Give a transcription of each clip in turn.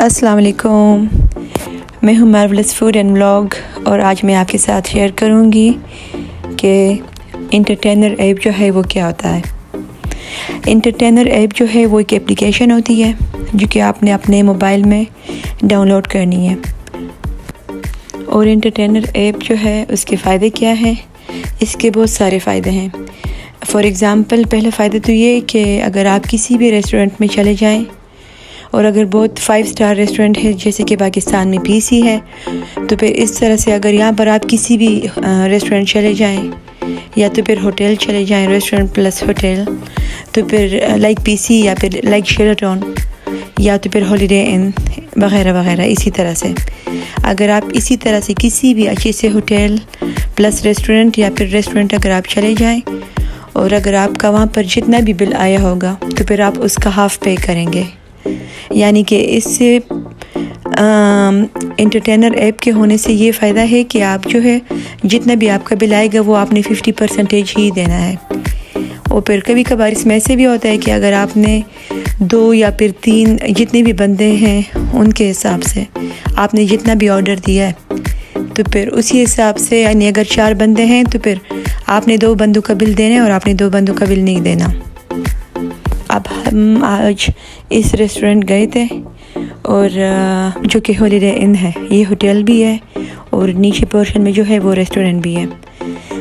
अस्सलाम वालेकुम, मैं हूँ मार्वलस फूड एंड व्लॉग और आज मैं आपके साथ शेयर करूँगी कि एंटरटेनर ऐप जो है वो क्या होता है। एंटरटेनर ऐप जो है वो एक एप्लीकेशन होती है जो कि आपने अपने मोबाइल में डाउनलोड करनी है। और एंटरटेनर ऐप जो है उसके फ़ायदे क्या हैं? इसके बहुत सारे फ़ायदे हैं। फॉर एग्ज़ाम्पल पहला फ़ायदा तो ये कि अगर आप किसी भी रेस्टोरेंट में चले जाएं और अगर बहुत 5 स्टार रेस्टोरेंट है जैसे कि पाकिस्तान में पीसी है, तो फिर इस तरह से अगर यहाँ पर आप किसी भी रेस्टोरेंट चले जाएं या तो फिर होटल चले जाएं, रेस्टोरेंट प्लस होटल, तो फिर लाइक पीसी या फिर लाइक शेराटन या तो फिर हॉलिडे इन वगैरह वगैरह। इसी तरह से अगर आप इसी तरह से किसी भी अच्छे से होटल प्लस रेस्टोरेंट या फिर रेस्टोरेंट अगर आप चले जाएं और अगर आपका वहाँ पर जितना भी बिल आया होगा तो फिर आप उसका हाफ़ पे करेंगे। यानी कि इससे एंटरटेनर ऐप के होने से ये फ़ायदा है कि आप जो है जितना भी आपका बिल आएगा वो आपने 50% ही देना है। और फिर कभी कभार इसमें ऐसे भी होता है कि अगर आपने 2 या फिर 3 जितने भी बंदे हैं उनके हिसाब से आपने जितना भी ऑर्डर दिया है तो फिर उसी हिसाब से, यानी अगर 4 बंदे हैं तो फिर आपने 2 बंदों का बिल देना है और आपने 2 बंदों का बिल नहीं देना। अब हम आज इस रेस्टोरेंट गए थे और जो कि हॉलिडे इन है, ये होटल भी है और नीचे पोर्शन में जो है वो रेस्टोरेंट भी है।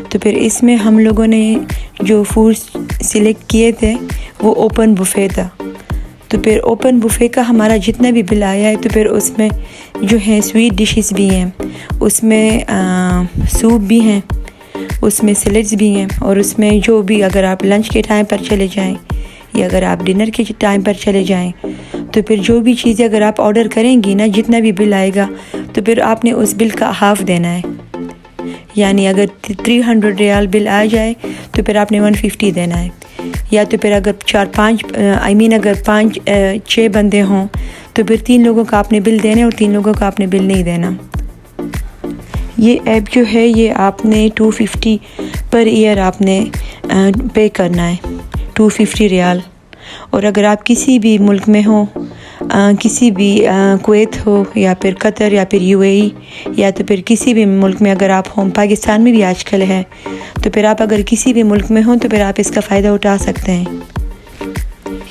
तो फिर इसमें हम लोगों ने जो फूड सिलेक्ट किए थे वो ओपन बुफ़े था। तो फिर ओपन बुफ़े का हमारा जितना भी बिल आया है तो फिर उसमें जो है स्वीट डिशेस भी हैं, उसमें सूप भी हैं, उसमें सैलेड्स भी हैं और उसमें जो भी अगर आप लंच के टाइम पर चले जाएं या अगर आप डिनर के टाइम पर चले जाएं तो फिर जो भी चीज़ें अगर आप ऑर्डर करेंगी ना, जितना भी बिल आएगा तो फिर आपने उस बिल का हाफ़ देना है। यानी अगर 300 रियाल बिल आ जाए तो फिर आपने 150 देना है। या तो फिर अगर 4-5 अगर 5-6 बंदे हों तो फिर 3 लोगों का आपने बिल देना है और 3 लोगों का आपने बिल नहीं देना। ये ऐप जो है ये आपने 250 पर ईयर आपने पे करना है, 250 रियाल। और अगर आप किसी भी मुल्क में हो, किसी भी कुवैत हो या फिर कतर या फिर यूएई या तो फिर किसी भी मुल्क में अगर आप हो, पाकिस्तान में भी आजकल है, तो फिर आप अगर किसी भी मुल्क में हो तो फिर आप इसका फ़ायदा उठा सकते हैं।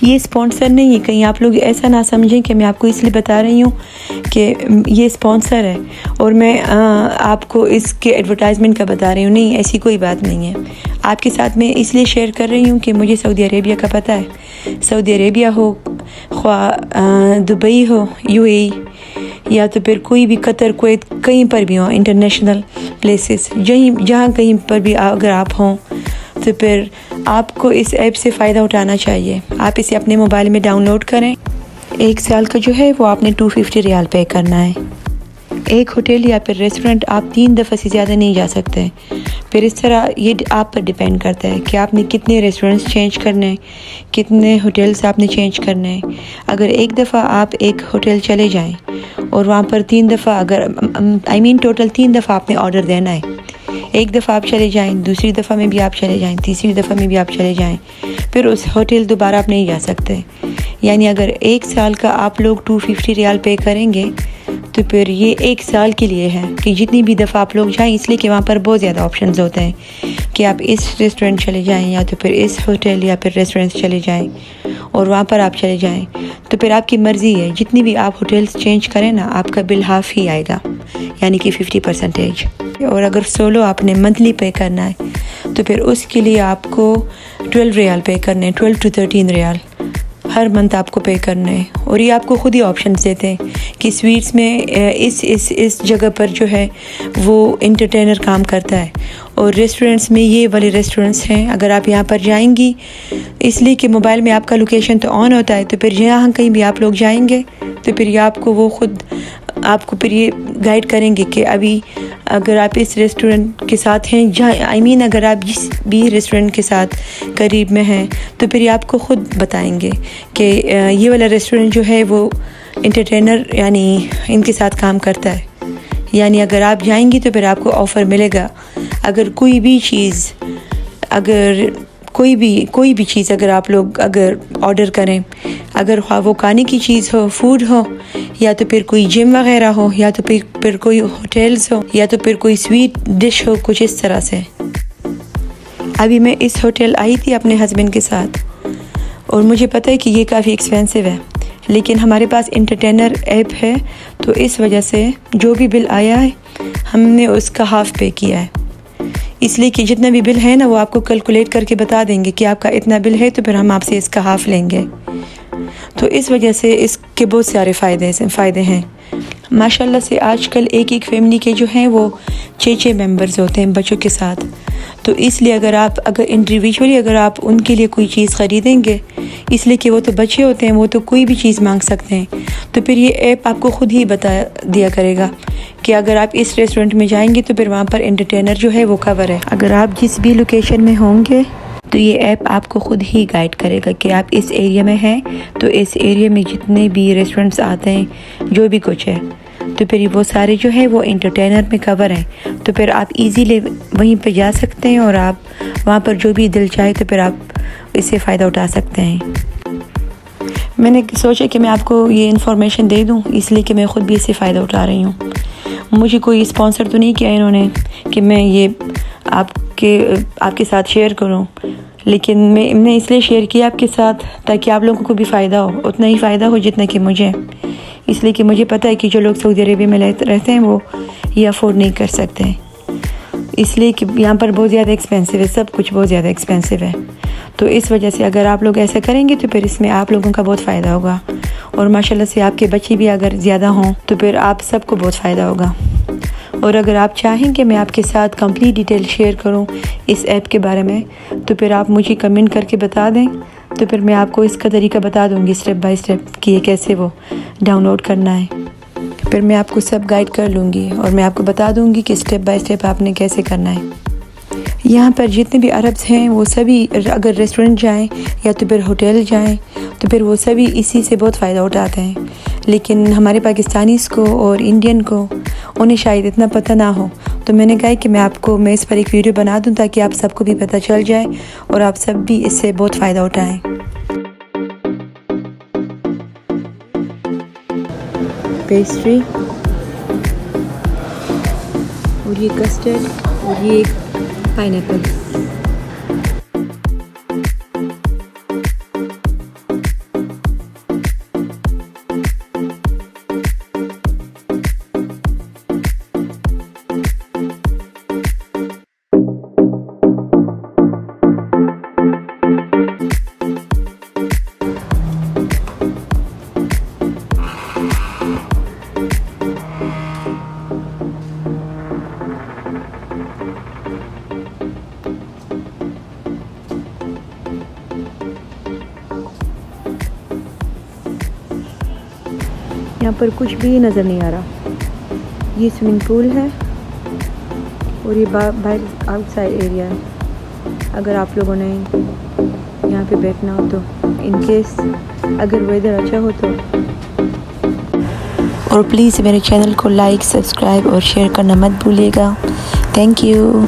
ये स्पॉन्सर नहीं है, कहीं आप लोग ऐसा ना समझें कि मैं आपको इसलिए बता रही हूँ कि ये स्पॉन्सर है और मैं आपको इसके एडवर्टाइजमेंट का बता रही हूँ। नहीं, ऐसी कोई बात नहीं है। आपके साथ मैं इसलिए शेयर कर रही हूँ कि मुझे सऊदी अरेबिया का पता है। सऊदी अरेबिया हो, दुबई हो, यूएई या तो फिर कोई भी कतर, कुवैत, कहीं पर भी हो, इंटरनेशनल प्लेसेस जहाँ कहीं पर भी अगर आप हों तो फिर आपको इस ऐप से फ़ायदा उठाना चाहिए। आप इसे अपने मोबाइल में डाउनलोड करें। 1 साल का जो है वो आपने 250 रियाल पे करना है। एक होटल या फिर रेस्टोरेंट आप 3 दफ़ा से ज़्यादा नहीं जा सकते। फिर इस तरह ये आप पर डिपेंड करता है कि आपने कितने रेस्टोरेंट्स चेंज करने हैं, कितने होटल्स आपने चेंज करने हैं। अगर एक दफ़ा आप एक होटल चले जाएं और वहाँ पर 3 दफ़ा अगर टोटल 3 दफ़ा आपने ऑर्डर देना है, एक दफ़ा आप चले जाएं, दूसरी दफ़ा में भी आप चले जाएं, तीसरी दफ़ा में भी आप चले जाएं, फिर उस होटल दोबारा आप नहीं जा सकते। यानी अगर 1 साल का आप लोग 250 रियाल पे करेंगे तो फिर ये 1 साल के लिए है कि जितनी भी दफ़ा आप लोग जाएं, इसलिए कि वहाँ पर बहुत ज़्यादा ऑप्शंस होते हैं कि आप इस रेस्टोरेंट चले जाएं या तो फिर इस होटल या फिर रेस्टोरेंट चले जाएं और वहाँ पर आप चले जाएं। तो फिर आपकी मर्ज़ी है, जितनी भी आप होटल्स चेंज करें ना, आपका बिल हाफ़ ही आएगा, यानी कि 50%। और अगर सोलो आपने मंथली पे करना है तो फिर उसके लिए आपको 12 रियाल पे करने, 12 to 13 रियाल हर मंथ आपको पे करना है। और ये आपको ख़ुद ही ऑप्शन देते हैं कि स्वीट्स में इस जगह पर जो है वो एंटरटेनर काम करता है और रेस्टोरेंट्स में ये वाले रेस्टोरेंट्स हैं। अगर आप यहाँ पर जाएंगी, इसलिए कि मोबाइल में आपका लोकेशन तो ऑन होता है, तो फिर जहाँ कहीं भी आप लोग जाएंगे तो फिर ये आपको वो ख़ुद आपको फिर ये गाइड करेंगे कि अभी अगर आप इस रेस्टोरेंट के साथ हैं, जहाँ अगर आप जिस भी रेस्टोरेंट के साथ करीब में हैं तो फिर ये आपको ख़ुद बताएंगे कि ये वाला रेस्टोरेंट जो है वो एंटरटेनर यानी इनके साथ काम करता है। यानी अगर आप जाएंगी तो फिर आपको ऑफ़र मिलेगा। अगर कोई भी चीज़ अगर आप लोग अगर ऑर्डर करें, अगर वो खाने की चीज़ हो, फूड हो या तो फिर कोई जिम वगैरह हो, या तो फिर कोई होटल्स हो, या तो फिर कोई स्वीट डिश हो, कुछ इस तरह से। अभी मैं इस होटल आई थी अपने हस्बैंड के साथ और मुझे पता है कि ये काफ़ी एक्सपेंसिव है, लेकिन हमारे पास एंटरटेनर ऐप है, तो इस वजह से जो भी बिल आया है हमने उसका हाफ़ पे किया है। इसलिए कि जितना भी बिल है ना वो आपको कैलकुलेट करके बता देंगे कि आपका इतना बिल है, तो फिर हम आपसे इसका हाफ़ लेंगे। तो इस वजह से इसके बहुत सारे फ़ायदे हैं। माशाल्लाह से आजकल एक फैमिली के जो हैं वो 6 मेंबर्स होते हैं बच्चों के साथ। तो इसलिए अगर इंडिविजुअली अगर आप उनके लिए कोई चीज़ ख़रीदेंगे, इसलिए कि वो तो बच्चे होते हैं, वो तो कोई भी चीज़ मांग सकते हैं, तो फिर ये ऐप आपको ख़ुद ही बता दिया करेगा कि अगर आप इस रेस्टोरेंट में जाएंगे तो फिर वहाँ पर एंटरटेनर जो है वो कवर है। अगर आप जिस भी लोकेशन में होंगे तो ये ऐप आपको ख़ुद ही गाइड करेगा कि आप इस एरिया में हैं, तो इस एरिया में जितने भी रेस्टोरेंट्स आते हैं, जो भी कुछ है, तो फिर वो सारे जो है वो एंटरटेनर में कवर हैं। तो फिर आप इजीली वहीं पे जा सकते हैं और आप वहाँ पर जो भी दिल चाहे तो फिर आप इससे फ़ायदा उठा सकते हैं। मैंने सोचा कि मैं आपको ये इन्फॉर्मेशन दे दूँ, इसलिए कि मैं ख़ुद भी इससे फ़ायदा उठा रही हूँ। मुझे कोई स्पॉन्सर तो नहीं किया इन्होंने कि मैं ये आपके साथ शेयर करूं, लेकिन मैंने इसलिए शेयर किया आपके साथ ताकि आप लोगों को भी फ़ायदा हो, उतना ही फ़ायदा हो जितना कि मुझे। इसलिए कि मुझे पता है कि जो लोग सऊदी अरेबिया में रहते हैं वो ये अफोर्ड नहीं कर सकते, इसलिए कि यहाँ पर बहुत ज़्यादा एक्सपेंसिव है, सब कुछ बहुत ज़्यादा एक्सपेंसिव है। तो इस वजह से अगर आप लोग ऐसा करेंगे तो फिर इसमें आप लोगों का बहुत फ़ायदा होगा, और माशाल्लाह से आपके बच्चे भी अगर ज़्यादा हों तो फिर आप सबको बहुत फ़ायदा होगा। और अगर आप चाहें कि मैं आपके साथ कंप्लीट डिटेल शेयर करूं इस ऐप के बारे में, तो फिर आप मुझे कमेंट करके बता दें, तो फिर मैं आपको इसका तरीका बता दूंगी स्टेप बाय स्टेप कि ये कैसे वो डाउनलोड करना है। फिर मैं आपको सब गाइड कर लूँगी और मैं आपको बता दूंगी कि स्टेप बाय स्टेप आपने कैसे करना है। यहाँ पर जितने भी अरब्स हैं वो सभी अगर रेस्टोरेंट जाएं या तो फिर होटल जाएं तो फिर वो सभी इसी से बहुत फ़ायदा उठाते हैं, लेकिन हमारे पाकिस्तानीज़ को और इंडियन को उन्हें शायद इतना पता ना हो। तो मैंने कहा कि मैं इस पर एक वीडियो बना दूं ताकि आप सबको भी पता चल जाए और आप सब भी इससे बहुत फ़ायदा उठाएं। पेस्ट्री और ये कस्टर्ड और ये पाइनएप्पल। यहाँ पर कुछ भी नज़र नहीं आ रहा। ये स्विमिंग पूल है और ये बाहर आउटसाइड एरिया है। अगर आप लोगों ने यहाँ पे बैठना हो तो इन केस अगर वेदर अच्छा हो तो। और प्लीज़ मेरे चैनल को लाइक, सब्सक्राइब और शेयर करना मत भूलिएगा। Thank you.